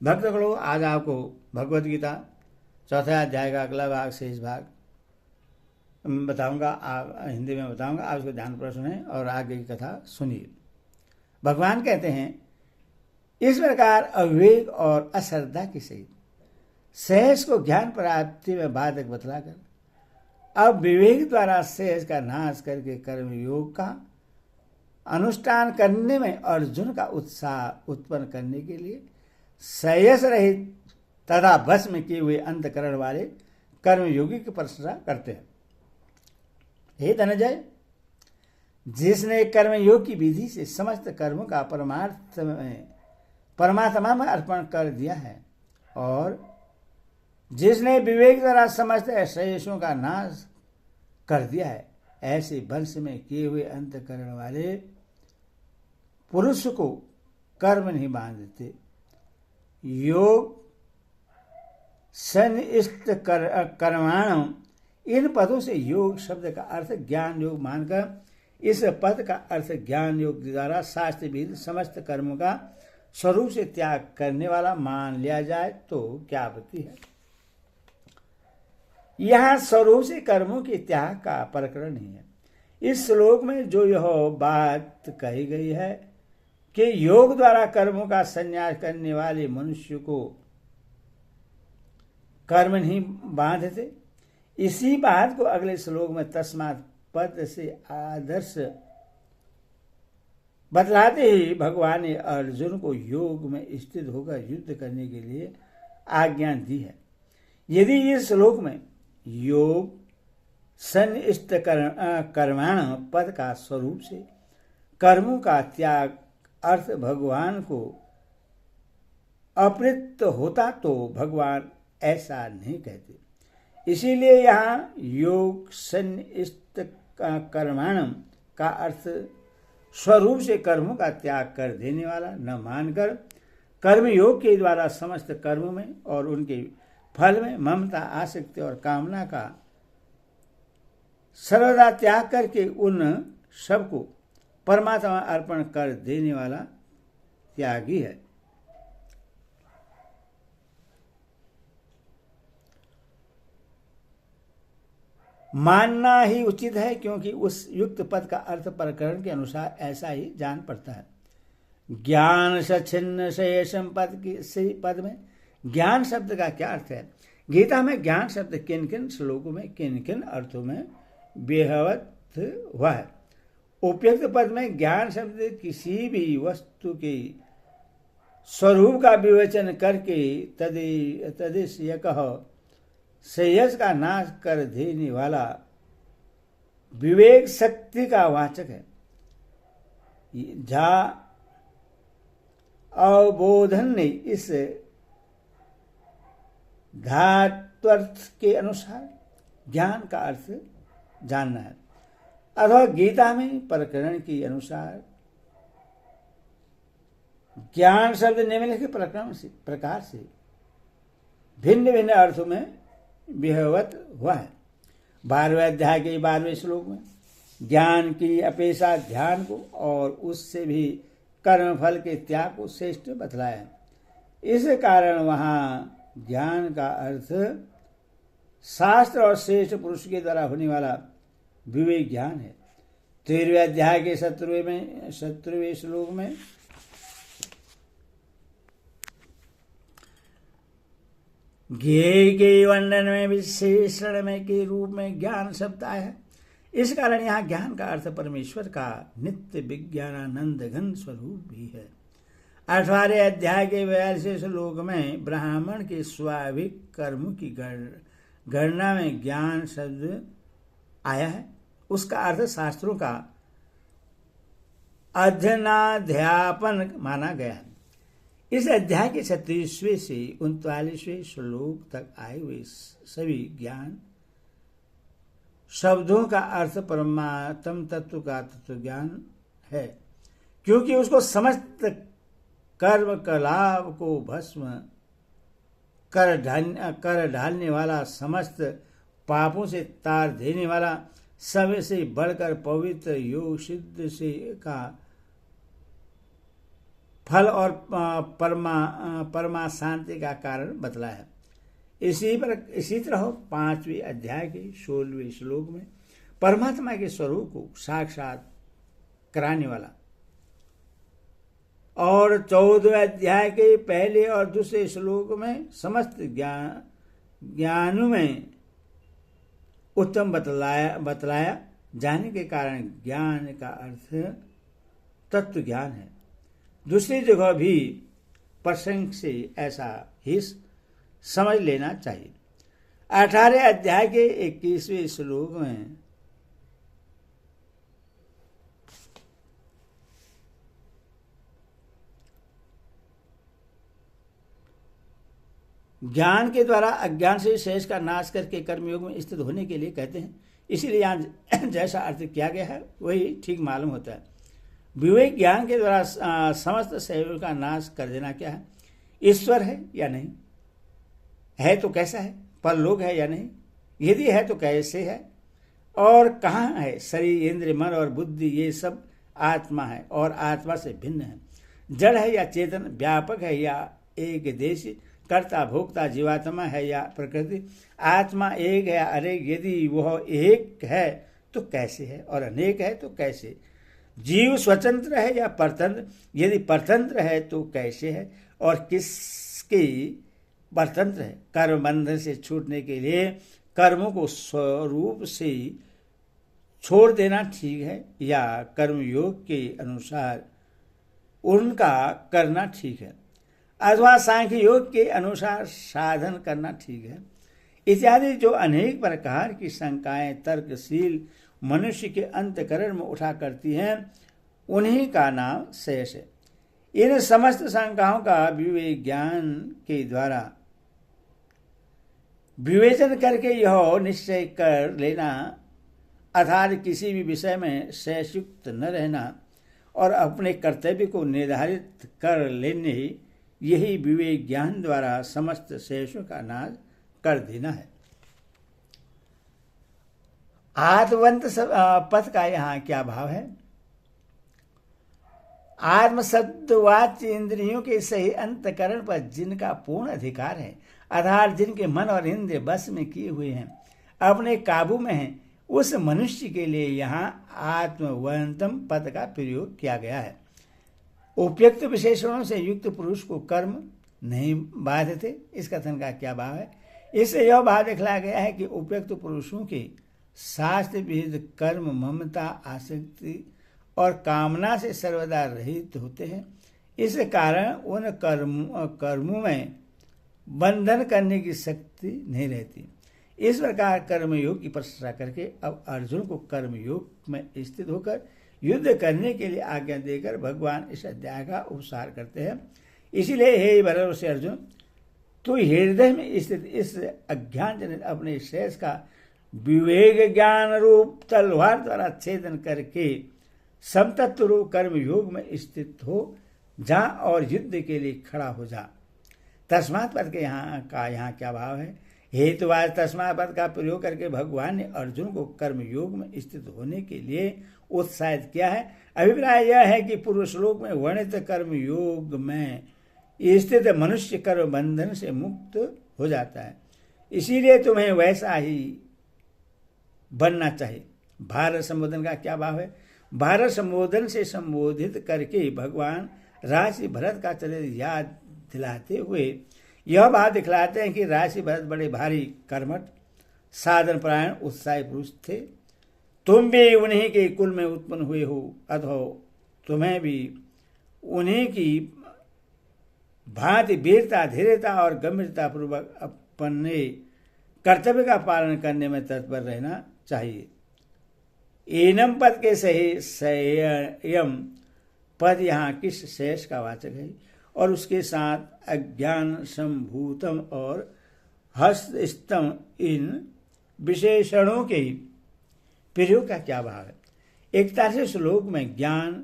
भक्तगणों, आज आपको भगवद गीता चौथा अध्याय का अगला भाग, शेष भाग बताऊंगा। हिंदी में बताऊंगा, आप उसको ध्यानपूर्वक सुनें और आगे की कथा सुनिए। भगवान कहते हैं, इस प्रकार अविवेक और अश्रद्धा की सहित सहज को ज्ञान प्राप्ति में बाधक बतलाकर अब विवेक द्वारा सहज का नाश करके कर्म योग का अनुष्ठान करने में अर्जुन का उत्साह उत्पन्न करने के लिए सहज रहित तथा भस्म किए हुए अंतकरण वाले कर्मयोगी की प्रशंसा करते हैं। हे धनंजय, जिसने कर्मयोग की विधि से समस्त कर्मों का परमात्मा में अर्पण कर दिया है और जिसने विवेक द्वारा समस्त ऐश्वर्यों का नाश कर दिया है, ऐसे वंश में किए हुए अंतकरण वाले पुरुष को कर्म नहीं बांधते। योग सनिष्ठ कर्माण, इन पदों से योग शब्द का अर्थ ज्ञान योग मानकर इस पद का अर्थ ज्ञान योग द्वारा शास्त्र विहित समस्त कर्मों का स्वरूप से त्याग करने वाला मान लिया जाए तो क्या आपत्ति है। यहां स्वरूप से कर्मों के त्याग का प्रकरण नहीं है। इस श्लोक में जो यह बात कही गई है कि योग द्वारा कर्मों का संन्यास करने वाले मनुष्य को कर्म नहीं बांधते, इसी बात को अगले श्लोक में तस्मात् पद से आदर्श बतलाते ही भगवान ने अर्जुन को योग में स्थित होकर युद्ध करने के लिए आज्ञा दी है। यदि इस श्लोक में योग सनिष्ठ कर्माण पद का स्वरूप से कर्मों का त्याग अर्थ भगवान को अप्रित होता तो भगवान ऐसा नहीं कहते। इसीलिए यहाँ योग सनिष्ठ कर्माणम का अर्थ स्वरूप से कर्मों का त्याग कर देने वाला न मानकर कर्मयोग के द्वारा समस्त कर्मों में और उनके फल में ममता, आसक्ति और कामना का सर्वदा त्याग करके उन सबको परमात्मा अर्पण कर देने वाला त्यागी है। मानना ही उचित है, क्योंकि उस युक्त पद का अर्थ प्रकरण के अनुसार ऐसा ही जान पड़ता है। ज्ञान सच्छिन्न शेषम पद में ज्ञान शब्द का क्या अर्थ है। गीता में ज्ञान शब्द किन किन श्लोकों में किन किन अर्थों में व्यवहृत हुआ है। उपयुक्त पद में ज्ञान शब्द किसी भी वस्तु के स्वरूप का विवेचन करके तदेश कह श्रेयस का नाश कर देने वाला विवेक शक्ति का वाचक है। जहां अवबोधन ने इस धात्वर्थ के अनुसार ज्ञान का अर्थ जानना है, अथवा गीता में प्रकरण के अनुसार ज्ञान शब्द निम्नलिखित प्रकार से भिन्न भिन्न अर्थों में विहवत हुआ है। 12वें अध्याय के 12वें श्लोक में ज्ञान की अपेक्षा ध्यान को और उससे भी कर्म फल के त्याग को श्रेष्ठ बतलाया है। इस कारण वहां ज्ञान का अर्थ शास्त्र और श्रेष्ठ पुरुष के द्वारा होने वाला विवेक ज्ञान है। 13वें अध्याय के 17वें श्लोक में ज्ञेय के वर्णन में विशेषण में के रूप में ज्ञान शब्द आया है। इस कारण यहाँ ज्ञान का अर्थ परमेश्वर का नित्य विज्ञानानंद घन स्वरूप भी है। 18वें अध्याय के 42वें श्लोक में ब्राह्मण के स्वाभाविक कर्मों की गणना में ज्ञान शब्द आया है। उसका अर्थ शास्त्रों का अध्ययनाध्यापन माना गया है। इस अध्याय के 36वें से 39वें श्लोक तक आए हुए सभी ज्ञान शब्दों का अर्थ परमात्म तत्व का तत्व ज्ञान है, क्योंकि उसको समस्त कर्म कलाप को भस्म कर ढालने वाला, समस्त पापों से तार देने वाला, सबसे बढ़कर पवित्र योग सिद्ध से का फल और परमा शांति का कारण बतला है। इसी तरह 5वें अध्याय के 16वें श्लोक में परमात्मा के स्वरूप को साक्षात कराने वाला और 14वें अध्याय के पहले और दूसरे श्लोक में समस्त ज्ञानों में उत्तम बतलाया जाने के कारण ज्ञान का अर्थ तत्व ज्ञान है। दूसरी जगह भी प्रसंग से ऐसा ही समझ लेना चाहिए। 18वें अध्याय के 21वें श्लोक में ज्ञान के द्वारा अज्ञान से शेष का नाश करके कर्मयोग में स्थित होने के लिए कहते हैं। इसीलिए यहाँ जैसा अर्थ किया गया है वही ठीक मालूम होता है। विवेक ज्ञान के द्वारा समस्त शरीरों का नाश कर देना क्या है? ईश्वर है या नहीं है तो कैसा है? परलोक है या नहीं? यदि है तो कैसे है और कहाँ है? शरीर, इंद्र, मन और बुद्धि ये सब आत्मा है और आत्मा से भिन्न है। जड़ है या चेतन, व्यापक है या एक देशी, कर्ता भोक्ता जीवात्मा है या प्रकृति, आत्मा एक है या अनेक? यदि वह एक है तो कैसे है और अनेक है तो कैसे? जीव स्वतंत्र है या परतंत्र? यदि परतंत्र है तो कैसे है और किसके परतंत्र है? कर्म बंधन से छूटने के लिए कर्मों को स्वरूप से छोड़ देना ठीक है या कर्मयोग के अनुसार उनका करना ठीक है अथवा सांख्य योग के अनुसार साधन करना ठीक है इत्यादि जो अनेक प्रकार की शंकाएं तर्कशील मनुष्य के अंतकरण में उठा करती हैं, उन्हीं का नाम शेष है। इन समस्त शंकाओं का विवेक ज्ञान के द्वारा विवेचन करके यह निश्चय कर लेना अर्थात किसी भी विषय में शेषयुक्त न रहना और अपने कर्तव्य को निर्धारित कर लेने, यही विवेक ज्ञान द्वारा समस्त शेषों का नाश कर देना है। आत्मवंत पद का यहाँ क्या भाव है? आत्म शब्दवाच्य इंद्रियों के सही अंतकरण पर जिनका पूर्ण अधिकार है अर्थात जिनके मन और इंद्रिय बस में किए हुए हैं, अपने काबू में हैं, उस मनुष्य के लिए यहाँ आत्मवंतम पद का प्रयोग किया गया है। उपयुक्त विशेषणों से युक्त पुरुष को कर्म नहीं बाधते। इस कथन का क्या भाव है? इससे यह भाव दिखलाया गया है कि उपयुक्त पुरुषों के शास्त्र विहित कर्म ममता, आसक्ति और कामना से सर्वदा रहित होते हैं। इस कारण उन कर्मों में बंधन करने की शक्ति नहीं रहती। इस प्रकार कर्मयोग की प्रशंसा करके अब अर्जुन को कर्मयोग में स्थित होकर युद्ध करने के लिए आज्ञा देकर भगवान इस अध्याय का उपसार करते हैं। इसीलिए हे भरत से अर्जुन, तू हृदय में स्थित इस अज्ञान जनित अपने शेष का विवेक ज्ञान रूप तलवार द्वारा छेदन करके समतत्व रूप कर्म योग में स्थित हो जा और युद्ध के लिए खड़ा हो जा। तस्मात् पद के यहाँ क्या भाव है? हेतुवाद तस्मात् पद का प्रयोग करके भगवान ने अर्जुन को कर्म योग में स्थित होने के लिए उत्साहित किया है। अभिप्राय यह है कि पूर्व श्लोक में वर्णित कर्म योग में स्थित मनुष्य कर्म बंधन से मुक्त हो जाता है, इसीलिए तुम्हें वैसा ही बनना चाहिए। भारत संबोधन का क्या भाव है? भारत संबोधन से संबोधित करके भगवान राशि भरत का चरित्र याद दिलाते हुए यह बात दिखलाते हैं कि राशि भरत बड़े भारी कर्मठ साधन परायण उत्साही पुरुष थे। तुम भी उन्हीं के कुल में उत्पन्न हुए हो, अथवा तुम्हें भी उन्हीं की भांति वीरता, धीरता और गंभीरता पूर्वक अपने कर्तव्य का पालन करने में तत्पर रहना चाहिए। एनम पद के सही संयम पद यहाँ किस शेष का वाचक है और उसके साथ अज्ञान संभूतम और हस्तस्तम इन विशेषणों के प्रयोग का क्या भाव है? 41 श्लोक में ज्ञान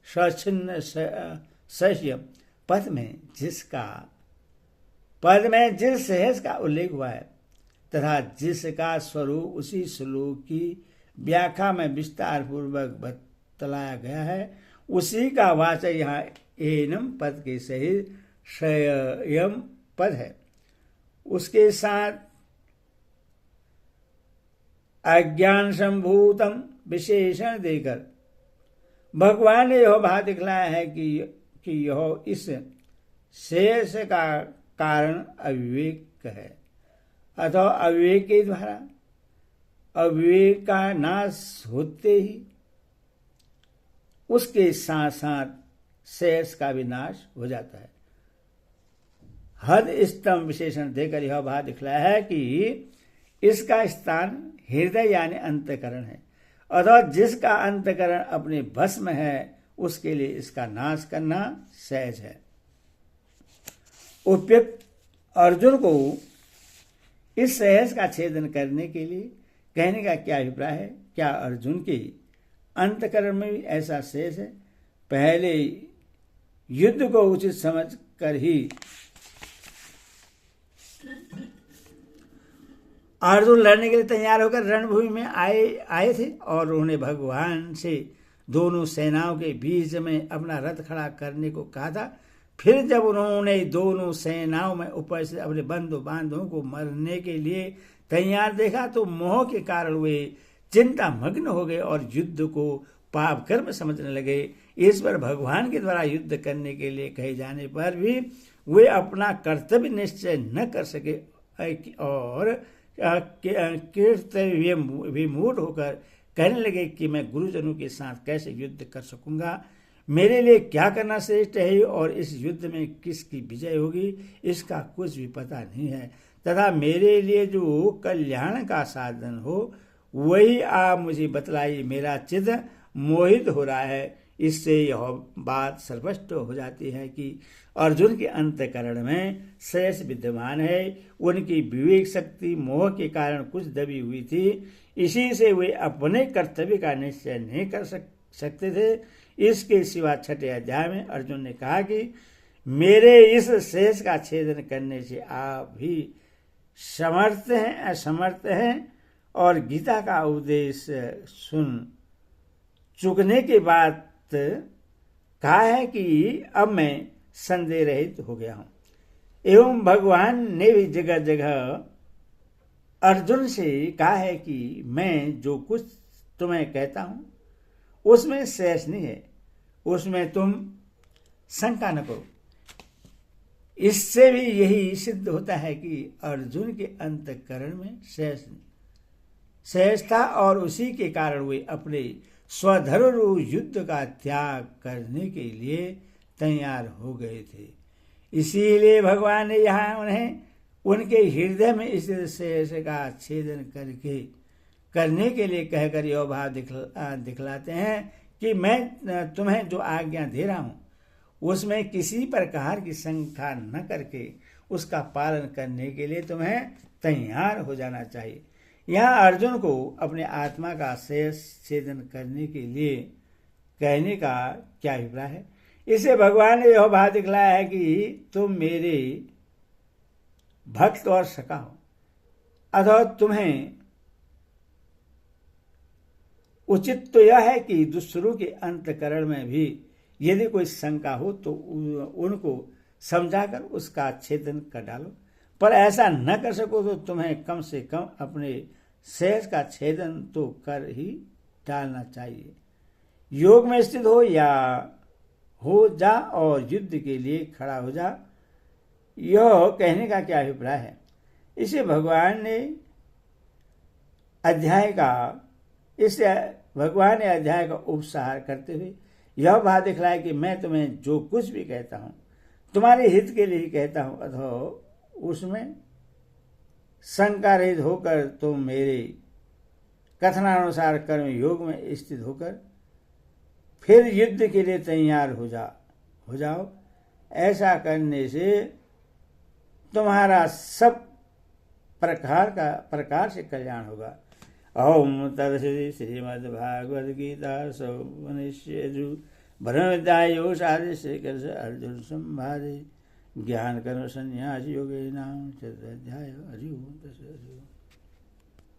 सचिन्न सह्य पद में जिस शेष का उल्लेख हुआ है तथा जिसका स्वरूप उसी श्लोक की व्याख्या में विस्तार पूर्वक बतलाया गया है, उसी का वाचक यहाँ एनम पद के सहित स्वयं पद है। उसके साथ अज्ञान संभूतम विशेषण देकर भगवान ने यह भाव दिखलाया है कि यह इस शेष का कारण अविवेक है, अथवा अविवेक के द्वारा अविवेक का नाश होते ही उसके साथ साथ शेष का भी नाश हो जाता है। हद स्तंभ विशेषण देकर यह भाव दिखलाया है कि इसका स्थान हृदय यानी अंतःकरण है, अथवा जिसका अंतःकरण अपने भस्म है उसके लिए इसका नाश करना सहज है। उपयुक्त अर्जुन को इस सहज का छेदन करने के लिए कहने का क्या अभिप्राय है? क्या अर्जुन के अंतःकरण में भी ऐसा शेष है? पहले युद्ध को उचित समझ कर ही अर्जुन लड़ने के लिए तैयार होकर रणभूमि में आए थे और उन्होंने भगवान से दोनों सेनाओं के बीच में अपना रथ खड़ा करने को कहा था। फिर जब उन्होंने दोनों सेनाओं में उपस्थित अपने बंधु बांधवों को मरने के लिए तैयार देखा तो मोह के कारण वे चिंता मग्न हो गए और युद्ध को पाप कर्म समझने लगे। इस पर भगवान के द्वारा युद्ध करने के लिए कहे जाने पर भी वे अपना कर्तव्य निश्चय न कर सके और कर्तव्य विमूढ़ होकर कहने लगे कि मैं गुरुजनों के साथ कैसे युद्ध कर सकूंगा, मेरे लिए क्या करना श्रेष्ठ है और इस युद्ध में किसकी विजय होगी इसका कुछ भी पता नहीं है, तथा मेरे लिए जो कल्याण का साधन हो वही आप मुझे बतलाइए। मेरा चित्त मोहित हो रहा है। इससे यह बात स्पष्ट हो जाती है कि अर्जुन के अंतःकरण में शेष विद्यमान है। उनकी विवेक शक्ति मोह के कारण कुछ दबी हुई थी, इसी से वे अपने कर्तव्य का निश्चय नहीं कर सकते थे। इसके सिवा छठे अध्याय में अर्जुन ने कहा कि मेरे इस शेष का छेदन करने से आप भी समर्थ हैं असमर्थ हैं, और गीता का उपदेश सुन चुकने के बाद कहा है कि अब मैं संदेह रहित हो गया हूं। एवं भगवान ने भी जगह जगह अर्जुन से कहा है कि मैं जो कुछ तुम्हें कहता हूं उसमें शेष नहीं है, उसमें तुम शंका न करो। इससे भी यही सिद्ध होता है कि अर्जुन के अंतःकरण में शेष था और उसी के कारण वे अपने स्वधर्म युद्ध का त्याग करने के लिए तैयार हो गए थे। इसीलिए भगवान ने यहाँ उन्हें उनके हृदय में इस शेष का छेदन करने के लिए कहकर यह भाव दिखलाते हैं कि मैं तुम्हें जो आज्ञा दे रहा हूं उसमें किसी प्रकार की शंका न करके उसका पालन करने के लिए तुम्हें तैयार हो जाना चाहिए। यहाँ अर्जुन को अपने आत्मा का शेष छेदन करने के लिए कहने का क्या अभिप्राय है? इसे भगवान ने यह भाव दिखलाया है कि तुम मेरे भक्त और सखा हो, अथवा तुम्हें उचित तो यह है कि दूसरों के अंतःकरण में भी यदि कोई शंका हो तो उनको समझाकर उसका छेदन कर डालो, पर ऐसा न कर सको तो तुम्हें कम से कम अपने शेष का छेदन तो कर ही डालना चाहिए। योग में स्थित हो जा और युद्ध के लिए खड़ा हो जा, यह कहने का क्या अभिप्राय है? इसे भगवान ने अध्याय का उपसंहार करते हुए यह बात दिखलाया कि मैं तुम्हें जो कुछ भी कहता हूं तुम्हारे हित के लिए ही कहता हूं, अथवा उसमें शंका रहित होकर तुम मेरे कथनानुसार कर्म योग में स्थित होकर फिर युद्ध के लिए तैयार हो जाओ। ऐसा करने से तुम्हारा सब प्रकार से कल्याण होगा। ओम तत्सदिति श्रीमद्भागवत गीता सौपनिषदु ब्रह्म विद्या योग शास्त्रे श्री कृष्ण अर्जुन संवादे ज्ञान कर्म संन्यास योगे नाम चतुर्थाध्याय। हरि ओम तत्सदिति।